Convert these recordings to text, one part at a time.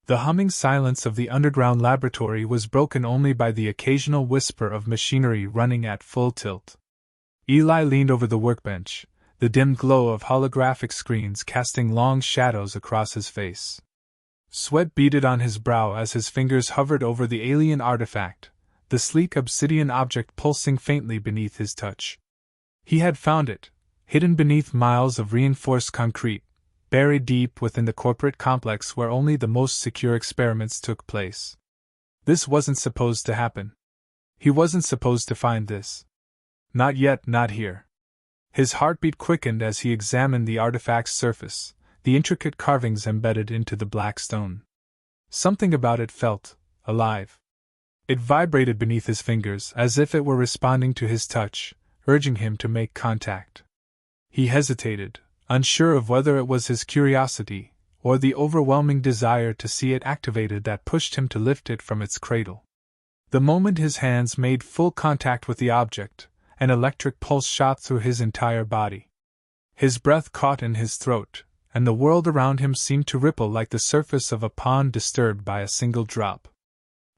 The humming silence of the underground laboratory was broken only by the occasional whisper of machinery running at full tilt. Eli leaned over the workbench, the dim glow of holographic screens casting long shadows across his face. Sweat beaded on his brow as his fingers hovered over the alien artifact, the sleek obsidian object pulsing faintly beneath his touch. He had found it, hidden beneath miles of reinforced concrete, buried deep within the corporate complex where only the most secure experiments took place. This wasn't supposed to happen. He wasn't supposed to find this. Not yet, not here. His heartbeat quickened as he examined the artifact's surface, the intricate carvings embedded into the black stone. Something about it felt alive. It vibrated beneath his fingers as if it were responding to his touch, urging him to make contact. He hesitated, unsure of whether it was his curiosity or the overwhelming desire to see it activated that pushed him to lift it from its cradle. The moment his hands made full contact with the object, an electric pulse shot through his entire body. His breath caught in his throat, and the world around him seemed to ripple like the surface of a pond disturbed by a single drop.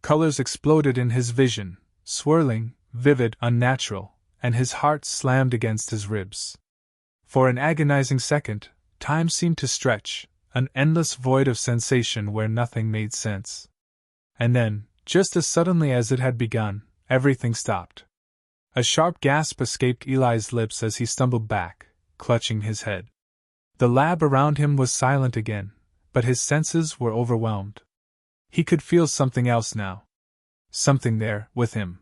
Colors exploded in his vision, swirling, vivid, unnatural, and his heart slammed against his ribs. For an agonizing second, time seemed to stretch, an endless void of sensation where nothing made sense. And then, just as suddenly as it had begun, everything stopped. A sharp gasp escaped Eli's lips as he stumbled back, clutching his head. The lab around him was silent again, but his senses were overwhelmed. He could feel something else now. Something there, with him.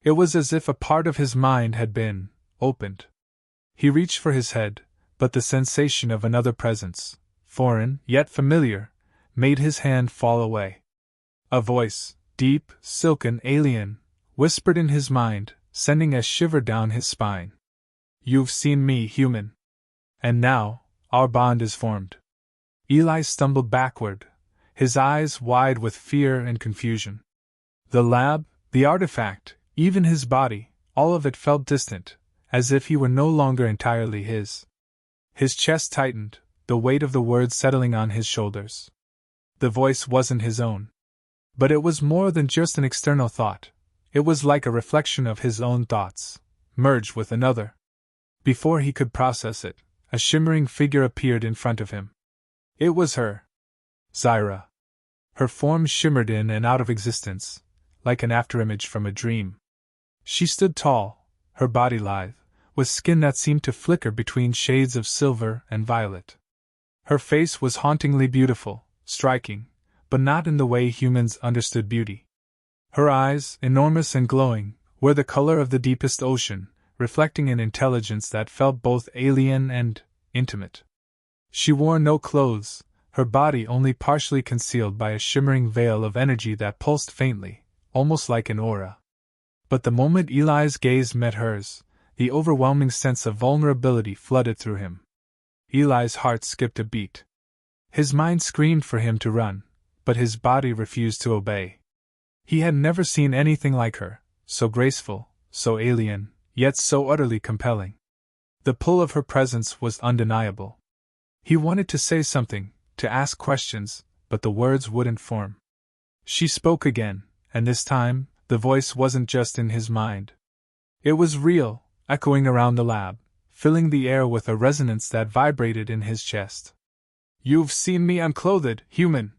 It was as if a part of his mind had been opened. He reached for his head, but the sensation of another presence, foreign yet familiar, made his hand fall away. A voice, deep, silken, alien, whispered in his mind, sending a shiver down his spine. "You've seen me, human. And now, our bond is formed." Eli stumbled backward, his eyes wide with fear and confusion. The lab, the artifact, even his body, all of it felt distant, as if he were no longer entirely his. His chest tightened, the weight of the words settling on his shoulders. The voice wasn't his own. But it was more than just an external thought. It was like a reflection of his own thoughts, merged with another. Before he could process it, a shimmering figure appeared in front of him. It was her. Zyra. Her form shimmered in and out of existence, like an afterimage from a dream. She stood tall, her body lithe, with skin that seemed to flicker between shades of silver and violet. Her face was hauntingly beautiful, striking, but not in the way humans understood beauty. Her eyes, enormous and glowing, were the color of the deepest ocean, reflecting an intelligence that felt both alien and intimate. She wore no clothes, her body only partially concealed by a shimmering veil of energy that pulsed faintly, almost like an aura. But the moment Eli's gaze met hers, the overwhelming sense of vulnerability flooded through him. Eli's heart skipped a beat. His mind screamed for him to run, but his body refused to obey. He had never seen anything like her, so graceful, so alien, yet so utterly compelling. The pull of her presence was undeniable. He wanted to say something, to ask questions, but the words wouldn't form. She spoke again, and this time, the voice wasn't just in his mind. It was real, echoing around the lab, filling the air with a resonance that vibrated in his chest. "You've seen me unclothed, human,"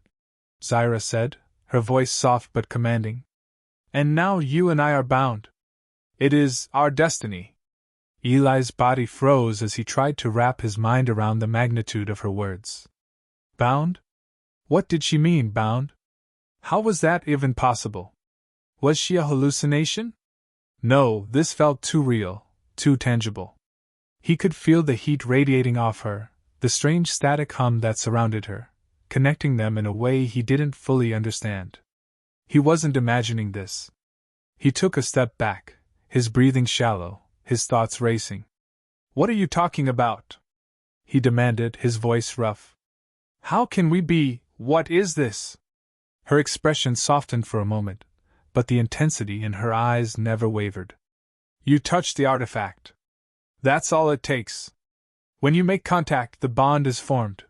Zyra said, her voice soft but commanding. "And now you and I are bound. It is our destiny." Eli's body froze as he tried to wrap his mind around the magnitude of her words. Bound? What did she mean, bound? How was that even possible? Was she a hallucination? No, this felt too real, too tangible. He could feel the heat radiating off her, the strange static hum that surrounded her, connecting them in a way he didn't fully understand. He wasn't imagining this. He took a step back, his breathing shallow, his thoughts racing. "What are you talking about?" he demanded, his voice rough. "How can we be? What is this?" Her expression softened for a moment, but the intensity in her eyes never wavered. "You touched the artifact. That's all it takes. When you make contact, the bond is formed.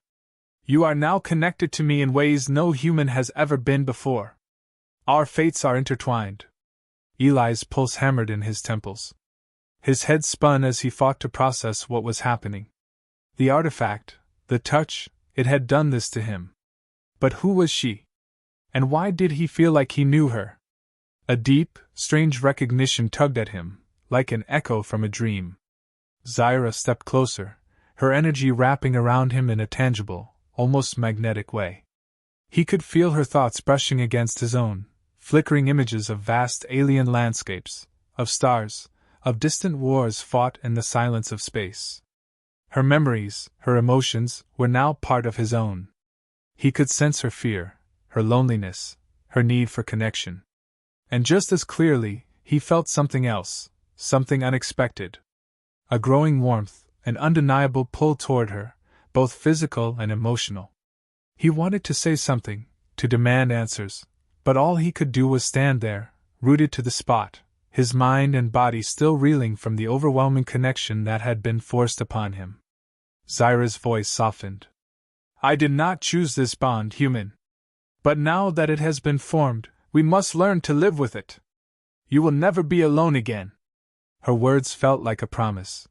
You are now connected to me in ways no human has ever been before. Our fates are intertwined. Eli's pulse hammered in his temples. His head spun as he fought to process what was happening. The artifact, the touch, it had done this to him. But who was she? And why did he feel like he knew her? A deep, strange recognition tugged at him, like an echo from a dream. Zyra stepped closer, her energy wrapping around him in a tangible, almost magnetic way. He could feel her thoughts brushing against his own, flickering images of vast alien landscapes, of stars, of distant wars fought in the silence of space. Her memories, her emotions, were now part of his own. He could sense her fear, her loneliness, her need for connection. And just as clearly, he felt something else, something unexpected. A growing warmth, an undeniable pull toward her, both physical and emotional. He wanted to say something, to demand answers, but all he could do was stand there, rooted to the spot, his mind and body still reeling from the overwhelming connection that had been forced upon him. Zyra's voice softened. I did not choose this bond, human. But now that it has been formed, we must learn to live with it. You will never be alone again. Her words felt like a promise.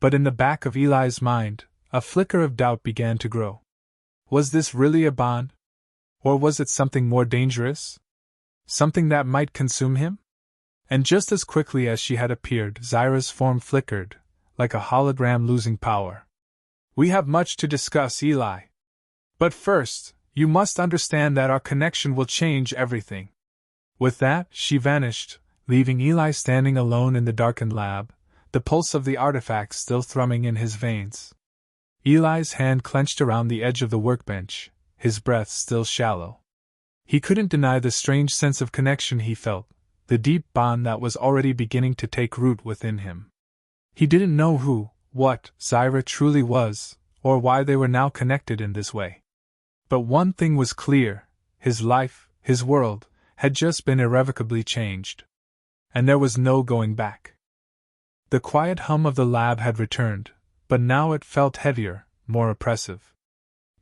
But in the back of Eli's mind, a flicker of doubt began to grow. Was this really a bond? Or was it something more dangerous? Something that might consume him? And just as quickly as she had appeared, Zyra's form flickered, like a hologram losing power. We have much to discuss, Eli. But first, you must understand that our connection will change everything. With that, she vanished, leaving Eli standing alone in the darkened lab, the pulse of the artifact still thrumming in his veins. Eli's hand clenched around the edge of the workbench, his breath still shallow. He couldn't deny the strange sense of connection he felt, the deep bond that was already beginning to take root within him. He didn't know who, what, Zyra truly was, or why they were now connected in this way. But one thing was clear, his life, his world, had just been irrevocably changed. And there was no going back. The quiet hum of the lab had returned, but now it felt heavier, more oppressive.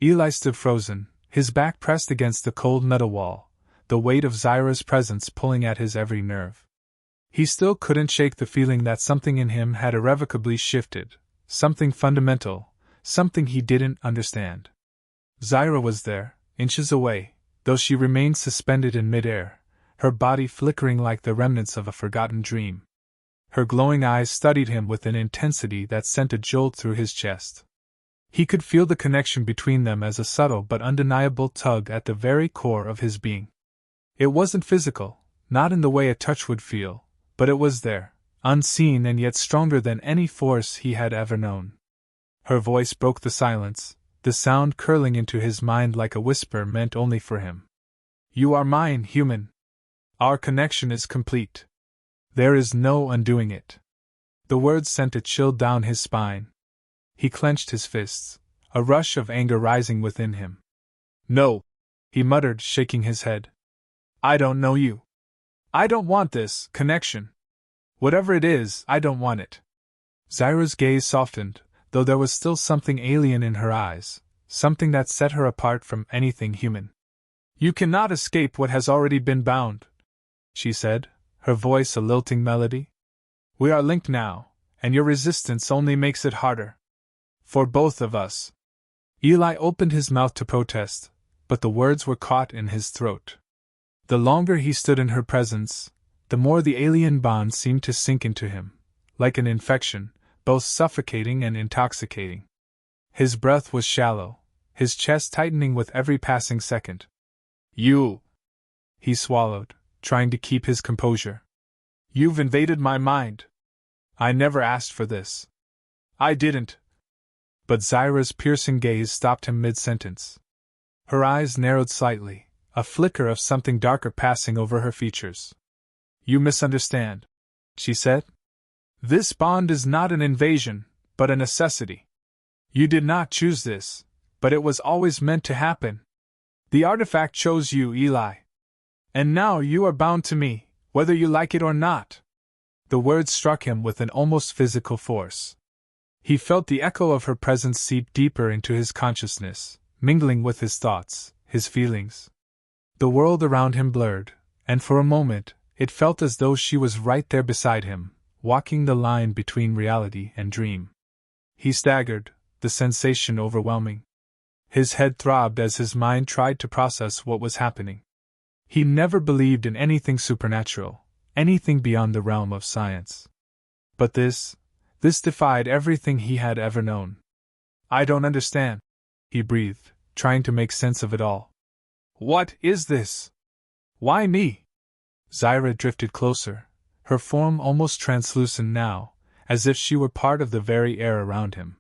Eli stood frozen, his back pressed against the cold metal wall, the weight of Zyra's presence pulling at his every nerve. He still couldn't shake the feeling that something in him had irrevocably shifted, something fundamental, something he didn't understand. Zyra was there, inches away, though she remained suspended in midair, her body flickering like the remnants of a forgotten dream. Her glowing eyes studied him with an intensity that sent a jolt through his chest. He could feel the connection between them as a subtle but undeniable tug at the very core of his being. It wasn't physical, not in the way a touch would feel, but it was there, unseen and yet stronger than any force he had ever known. Her voice broke the silence, the sound curling into his mind like a whisper meant only for him. You are mine, human. Our connection is complete. There is no undoing it. The words sent a chill down his spine. He clenched his fists, a rush of anger rising within him. No, he muttered, shaking his head. I don't know you. I don't want this connection. Whatever it is, I don't want it. Zyra's gaze softened, though there was still something alien in her eyes, something that set her apart from anything human. You cannot escape what has already been bound, she said, her voice a lilting melody. We are linked now, and your resistance only makes it harder. For both of us. Eli opened his mouth to protest, but the words were caught in his throat. The longer he stood in her presence, the more the alien bond seemed to sink into him, like an infection, both suffocating and intoxicating. His breath was shallow, his chest tightening with every passing second. You! He swallowed, trying to keep his composure. You've invaded my mind. I never asked for this. I didn't. But Zyra's piercing gaze stopped him mid-sentence. Her eyes narrowed slightly, a flicker of something darker passing over her features. You misunderstand, she said. This bond is not an invasion, but a necessity. You did not choose this, but it was always meant to happen. The artifact chose you, Eli. And now you are bound to me, whether you like it or not. The words struck him with an almost physical force. He felt the echo of her presence seep deeper into his consciousness, mingling with his thoughts, his feelings. The world around him blurred, and for a moment, it felt as though she was right there beside him, walking the line between reality and dream. He staggered, the sensation overwhelming. His head throbbed as his mind tried to process what was happening. He never believed in anything supernatural, anything beyond the realm of science. But this defied everything he had ever known. "I don't understand," he breathed, trying to make sense of it all. "What is this? Why me?" Zyra drifted closer, her form almost translucent now, as if she were part of the very air around him.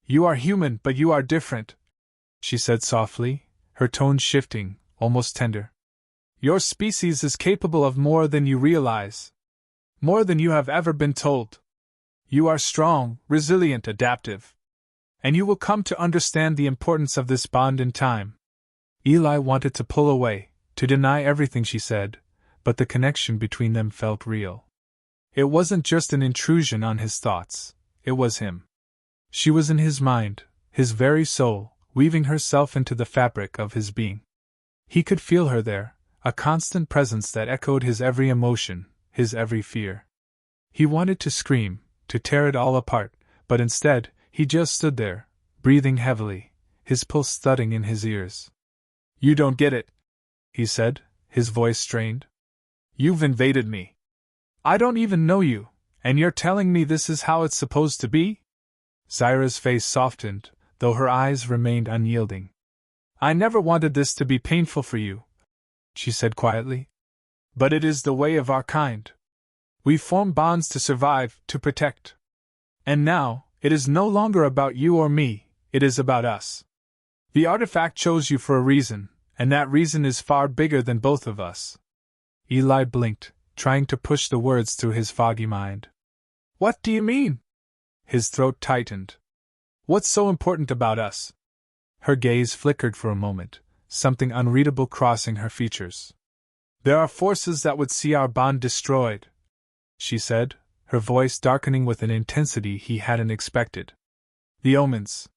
"You are human, but you are different," she said softly, her tone shifting, almost tender. "Your species is capable of more than you realize. More than you have ever been told. You are strong, resilient, adaptive. And you will come to understand the importance of this bond in time." Eli wanted to pull away, to deny everything she said, but the connection between them felt real. It wasn't just an intrusion on his thoughts, it was him. She was in his mind, his very soul, weaving herself into the fabric of his being. He could feel her there, a constant presence that echoed his every emotion, his every fear. He wanted to scream, to tear it all apart, but instead, he just stood there, breathing heavily, his pulse thudding in his ears. "You don't get it," he said, his voice strained. "You've invaded me. I don't even know you, and you're telling me this is how it's supposed to be?" Zyra's face softened, though her eyes remained unyielding. "I never wanted this to be painful for you," she said quietly. "But it is the way of our kind. We form bonds to survive, to protect. And now, it is no longer about you or me, it is about us. The artifact chose you for a reason, and that reason is far bigger than both of us." Eli blinked, trying to push the words through his foggy mind. "What do you mean?" His throat tightened. "What's so important about us?" Her gaze flickered for a moment, something unreadable crossing her features. "There are forces that would see our bond destroyed," she said, her voice darkening with an intensity he hadn't expected. "The omens.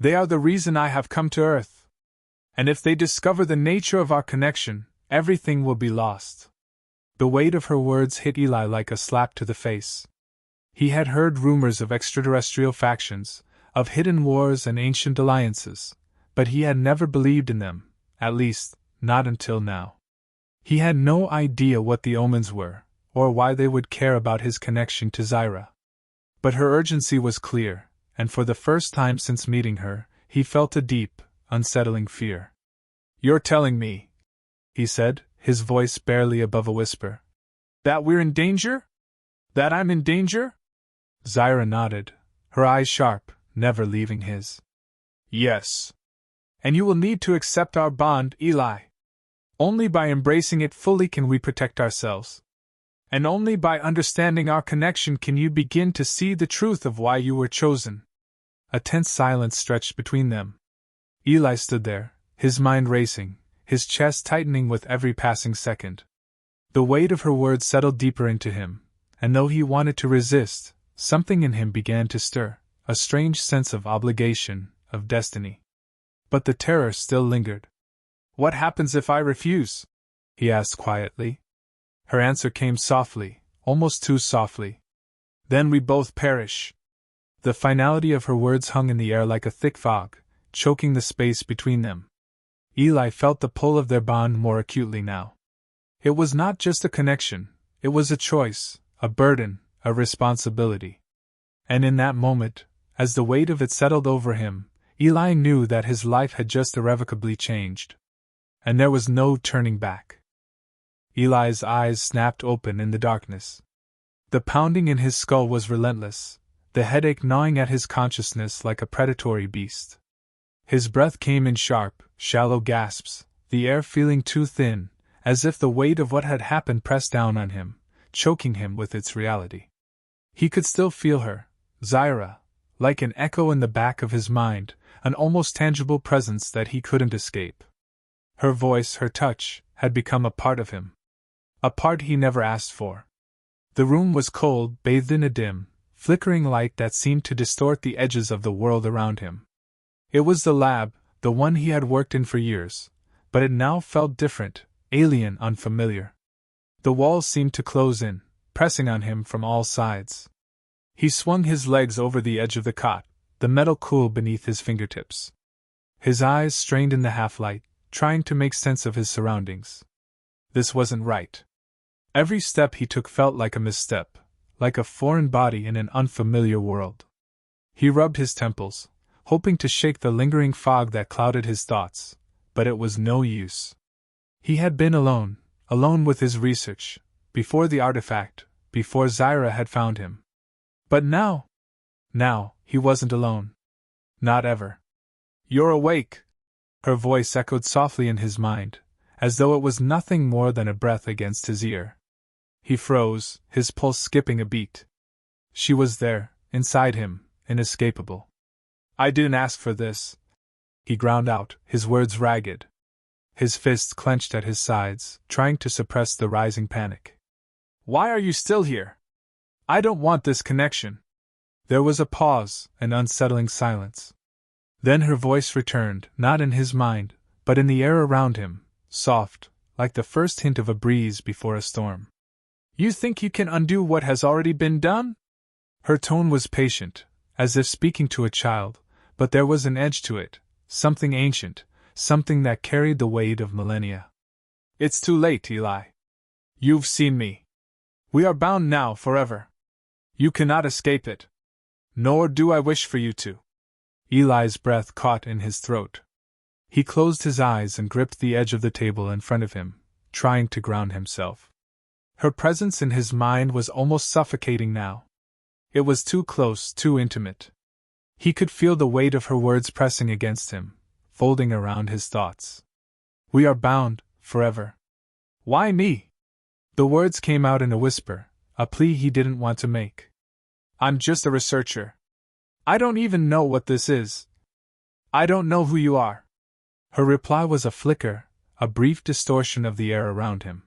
They are the reason I have come to Earth. And if they discover the nature of our connection, everything will be lost." The weight of her words hit Eli like a slap to the face. He had heard rumors of extraterrestrial factions, of hidden wars and ancient alliances, but he had never believed in them, at least, not until now. He had no idea what the omens were, or why they would care about his connection to Zyra. But her urgency was clear, and for the first time since meeting her, he felt a deep, unsettling fear. "You're telling me," he said, his voice barely above a whisper, "that we're in danger? That I'm in danger?" Zyra nodded, her eyes sharp, never leaving his. "Yes. And you will need to accept our bond, Eli. Only by embracing it fully can we protect ourselves. And only by understanding our connection can you begin to see the truth of why you were chosen." A tense silence stretched between them. Eli stood there, his mind racing, his chest tightening with every passing second. The weight of her words settled deeper into him, and though he wanted to resist, something in him began to stir, a strange sense of obligation, of destiny. But the terror still lingered. "What happens if I refuse?" he asked quietly. Her answer came softly, almost too softly. "Then we both perish." The finality of her words hung in the air like a thick fog, choking the space between them. Eli felt the pull of their bond more acutely now. It was not just a connection, it was a choice, a burden, a responsibility. And in that moment, as the weight of it settled over him, Eli knew that his life had just irrevocably changed. And there was no turning back. Eli's eyes snapped open in the darkness. The pounding in his skull was relentless, the headache gnawing at his consciousness like a predatory beast. His breath came in sharp, shallow gasps, the air feeling too thin, as if the weight of what had happened pressed down on him, choking him with its reality. He could still feel her, Zyra, like an echo in the back of his mind, an almost tangible presence that he couldn't escape. Her voice, her touch, had become a part of him. A part he never asked for. The room was cold, bathed in a dim, flickering light that seemed to distort the edges of the world around him. It was the lab, the one he had worked in for years, but it now felt different, alien, unfamiliar. The walls seemed to close in, pressing on him from all sides. He swung his legs over the edge of the cot, the metal cool beneath his fingertips. His eyes strained in the half-light, trying to make sense of his surroundings. This wasn't right. Every step he took felt like a misstep, like a foreign body in an unfamiliar world. He rubbed his temples, hoping to shake the lingering fog that clouded his thoughts, but it was no use. He had been alone with his research, before the artifact, before Zyra had found him. But now, he wasn't alone. Not ever. "You're awake!" Her voice echoed softly in his mind, as though it was nothing more than a breath against his ear. He froze, his pulse skipping a beat. She was there, inside him, inescapable. "I didn't ask for this," he ground out, his words ragged. His fists clenched at his sides, trying to suppress the rising panic. "Why are you still here? I don't want this connection." There was a pause, an unsettling silence. Then her voice returned, not in his mind, but in the air around him, soft, like the first hint of a breeze before a storm. "You think you can undo what has already been done?" Her tone was patient, as if speaking to a child, but there was an edge to it, something ancient, something that carried the weight of millennia. "It's too late, Eli. You've seen me. We are bound now forever. You cannot escape it. Nor do I wish for you to." Eli's breath caught in his throat. He closed his eyes and gripped the edge of the table in front of him, trying to ground himself. Her presence in his mind was almost suffocating now. It was too close, too intimate. He could feel the weight of her words pressing against him, folding around his thoughts. "We are bound, forever." "Why me?" The words came out in a whisper, a plea he didn't want to make. "I'm just a researcher. I don't even know what this is. I don't know who you are." Her reply was a flicker, a brief distortion of the air around him.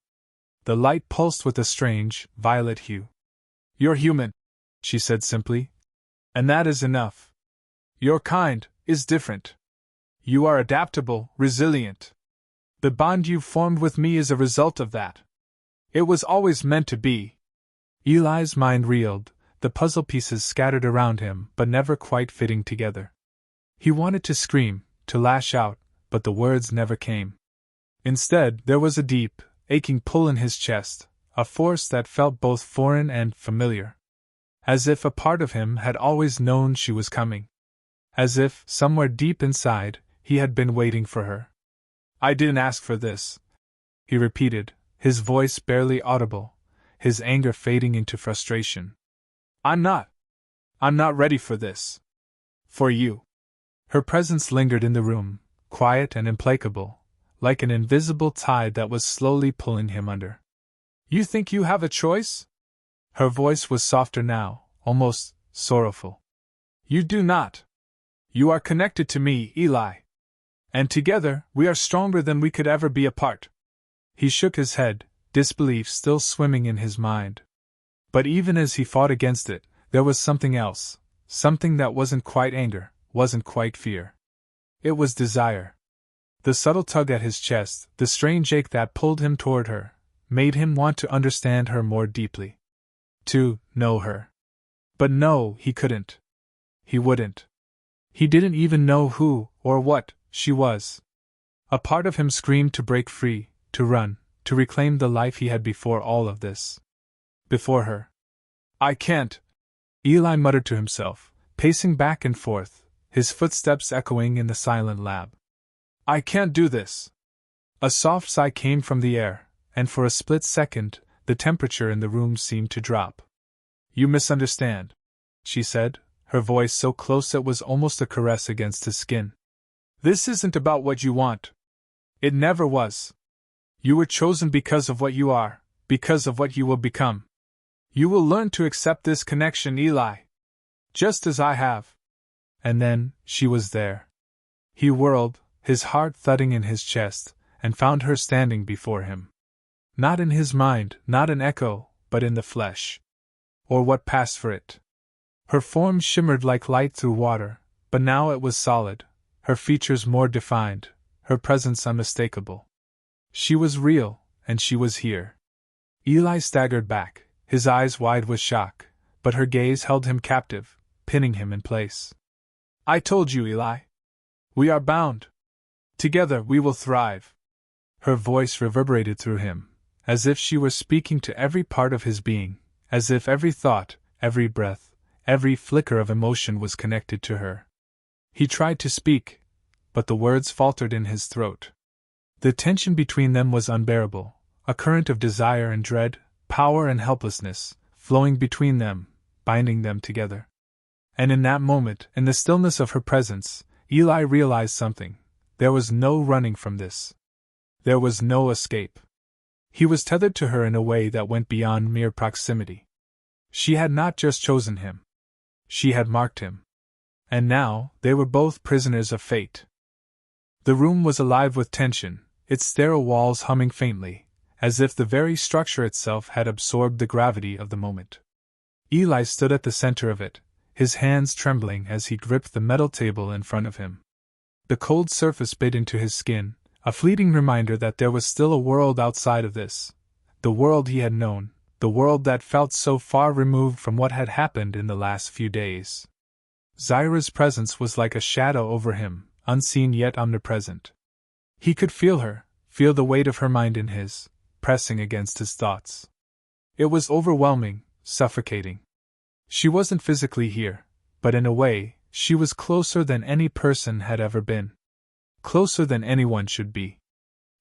The light pulsed with a strange, violet hue. "You're human," she said simply. "And that is enough. Your kind is different. You are adaptable, resilient. The bond you've formed with me is a result of that. It was always meant to be." Eli's mind reeled, the puzzle pieces scattered around him but never quite fitting together. He wanted to scream, to lash out, but the words never came. Instead, there was a deep, aching pull in his chest, a force that felt both foreign and familiar. As if a part of him had always known she was coming. As if, somewhere deep inside, he had been waiting for her. "I didn't ask for this," he repeated, his voice barely audible, his anger fading into frustration. I'm not ready for this. For you." Her presence lingered in the room, quiet and implacable, like an invisible tide that was slowly pulling him under. "You think you have a choice?" Her voice was softer now, almost sorrowful. "You do not. You are connected to me, Eli. And together, we are stronger than we could ever be apart." He shook his head, disbelief still swimming in his mind. But even as he fought against it, there was something else, something that wasn't quite anger, wasn't quite fear. It was desire. The subtle tug at his chest, the strange ache that pulled him toward her, made him want to understand her more deeply. To know her. But no, he couldn't. He wouldn't. He didn't even know who, or what, she was. A part of him screamed to break free, to run, to reclaim the life he had before all of this. Before her. "I can't," Eli muttered to himself, pacing back and forth, his footsteps echoing in the silent lab. "I can't do this." A soft sigh came from the air, and for a split second, the temperature in the room seemed to drop. "You misunderstand," she said, her voice so close it was almost a caress against his skin. "This isn't about what you want. It never was. You were chosen because of what you are, because of what you will become. You will learn to accept this connection, Eli. Just as I have." And then, she was there. He whirled, his heart thudding in his chest, and found her standing before him. Not in his mind, not an echo, but in the flesh. Or what passed for it. Her form shimmered like light through water, but now it was solid, her features more defined, her presence unmistakable. She was real, and she was here. Eli staggered back, his eyes wide with shock, but her gaze held him captive, pinning him in place. I told you, Eli. We are bound. Together we will thrive. Her voice reverberated through him, as if she were speaking to every part of his being, as if every thought, every breath, every flicker of emotion was connected to her. He tried to speak, but the words faltered in his throat. The tension between them was unbearable, a current of desire and dread, power and helplessness, flowing between them, binding them together. And in that moment, in the stillness of her presence, Eli realized something. There was no running from this. There was no escape. He was tethered to her in a way that went beyond mere proximity. She had not just chosen him. She had marked him. And now, they were both prisoners of fate. The room was alive with tension, its sterile walls humming faintly, as if the very structure itself had absorbed the gravity of the moment. Eli stood at the center of it, his hands trembling as he gripped the metal table in front of him. The cold surface bit into his skin, a fleeting reminder that there was still a world outside of this, the world he had known, the world that felt so far removed from what had happened in the last few days. Zyra's presence was like a shadow over him, unseen yet omnipresent. He could feel her, feel the weight of her mind in his, pressing against his thoughts. It was overwhelming, suffocating. She wasn't physically here, but in a way, she was closer than any person had ever been. Closer than anyone should be.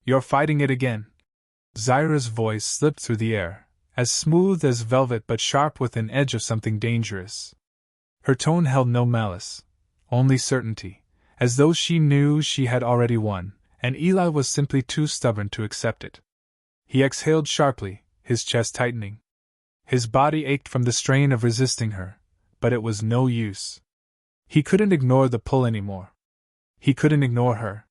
You're fighting it again. Zyra's voice slipped through the air, as smooth as velvet but sharp with an edge of something dangerous. Her tone held no malice, only certainty, as though she knew she had already won, and Eli was simply too stubborn to accept it. He exhaled sharply, his chest tightening. His body ached from the strain of resisting her, but it was no use. He couldn't ignore the pull anymore. He couldn't ignore her.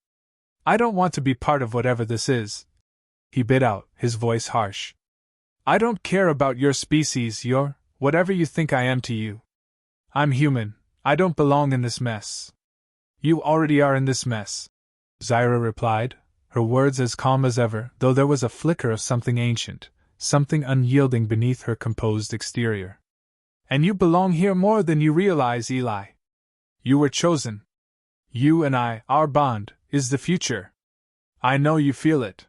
I don't want to be part of whatever this is, he bit out, his voice harsh. I don't care about your species, your, whatever you think I am to you. I'm human, I don't belong in this mess. You already are in this mess, Zyra replied, her words as calm as ever, though there was a flicker of something ancient, something unyielding beneath her composed exterior. And you belong here more than you realize, Eli. You were chosen. You and I, our bond, is the future. I know you feel it.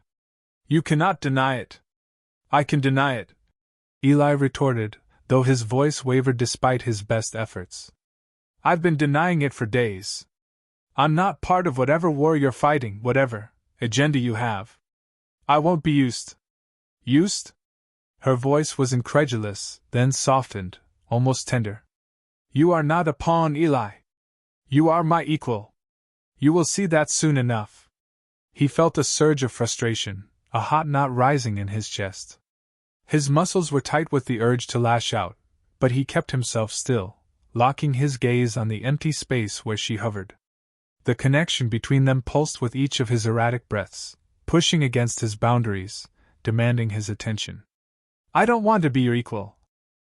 You cannot deny it. I can deny it, Eli retorted, though his voice wavered despite his best efforts. I've been denying it for days. I'm not part of whatever war you're fighting, whatever agenda you have. I won't be used. Used? Her voice was incredulous, then softened, almost tender. You are not a pawn, Eli. You are my equal. You will see that soon enough. He felt a surge of frustration, a hot knot rising in his chest. His muscles were tight with the urge to lash out, but he kept himself still, locking his gaze on the empty space where she hovered. The connection between them pulsed with each of his erratic breaths, pushing against his boundaries, demanding his attention. I don't want to be your equal,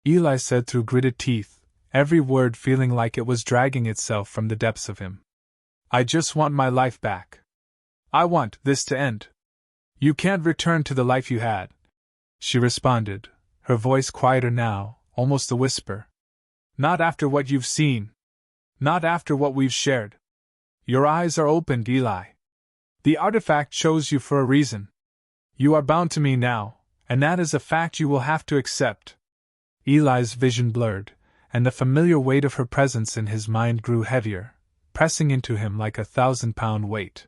Eli said through gritted teeth, every word feeling like it was dragging itself from the depths of him. I just want my life back. I want this to end. You can't return to the life you had, she responded, her voice quieter now, almost a whisper. Not after what you've seen. Not after what we've shared. Your eyes are opened, Eli. The artifact chose you for a reason. You are bound to me now, and that is a fact you will have to accept. Eli's vision blurred, and the familiar weight of her presence in his mind grew heavier, pressing into him like a 1,000-pound weight.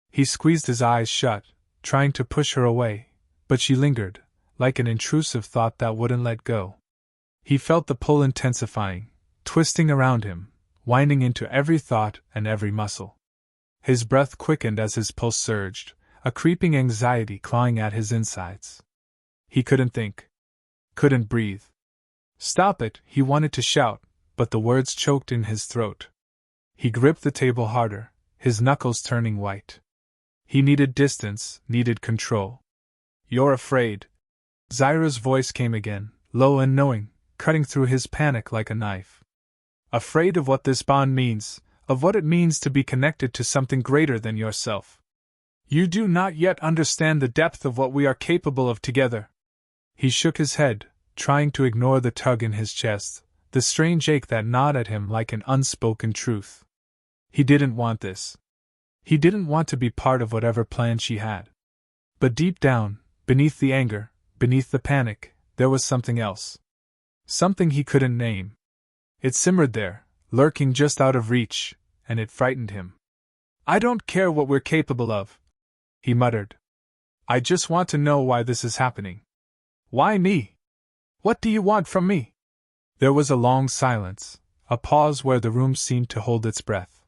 He squeezed his eyes shut, trying to push her away, but she lingered, like an intrusive thought that wouldn't let go. He felt the pull intensifying, twisting around him, winding into every thought and every muscle. His breath quickened as his pulse surged, a creeping anxiety clawing at his insides. He couldn't think. Couldn't breathe. Stop it, he wanted to shout, but the words choked in his throat. He gripped the table harder, his knuckles turning white. He needed distance, needed control. You're afraid. Zyra's voice came again, low and knowing, cutting through his panic like a knife. Afraid of what this bond means, of what it means to be connected to something greater than yourself. You do not yet understand the depth of what we are capable of together. He shook his head, trying to ignore the tug in his chest, the strange ache that gnawed at him like an unspoken truth. He didn't want this. He didn't want to be part of whatever plan she had. But deep down, beneath the anger, beneath the panic, there was something else. Something he couldn't name. It simmered there, lurking just out of reach, and it frightened him. I don't care what we're capable of, he muttered. I just want to know why this is happening. Why me? What do you want from me? There was a long silence, a pause where the room seemed to hold its breath.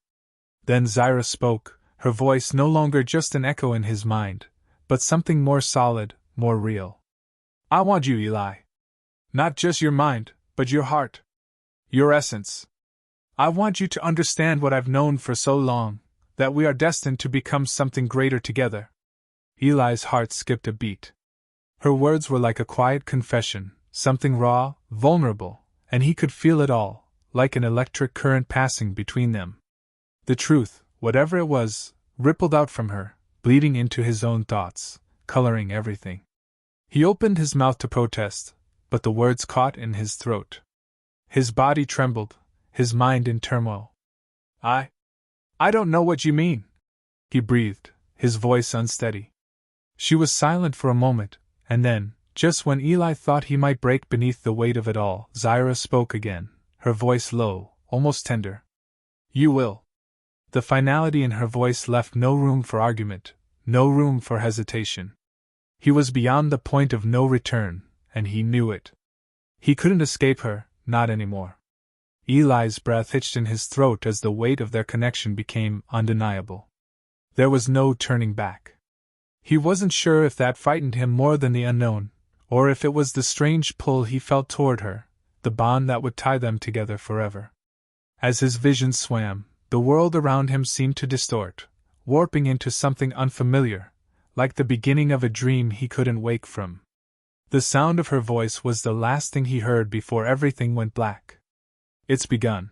Then Zyra spoke, her voice no longer just an echo in his mind, but something more solid, more real. I want you, Eli. Not just your mind, but your heart. Your essence. I want you to understand what I've known for so long, that we are destined to become something greater together. Eli's heart skipped a beat. Her words were like a quiet confession, something raw, vulnerable, and he could feel it all, like an electric current passing between them. The truth, whatever it was, rippled out from her, bleeding into his own thoughts, coloring everything. He opened his mouth to protest, but the words caught in his throat. His body trembled, his mind in turmoil. I don't know what you mean, he breathed, his voice unsteady. She was silent for a moment, and then, just when Eli thought he might break beneath the weight of it all, Zyra spoke again, her voice low, almost tender. You will. The finality in her voice left no room for argument, no room for hesitation. He was beyond the point of no return, and he knew it. He couldn't escape her, not anymore. Eli's breath hitched in his throat as the weight of their connection became undeniable. There was no turning back. He wasn't sure if that frightened him more than the unknown, or if it was the strange pull he felt toward her, the bond that would tie them together forever. As his vision swam, the world around him seemed to distort, warping into something unfamiliar, like the beginning of a dream he couldn't wake from. The sound of her voice was the last thing he heard before everything went black. It's begun.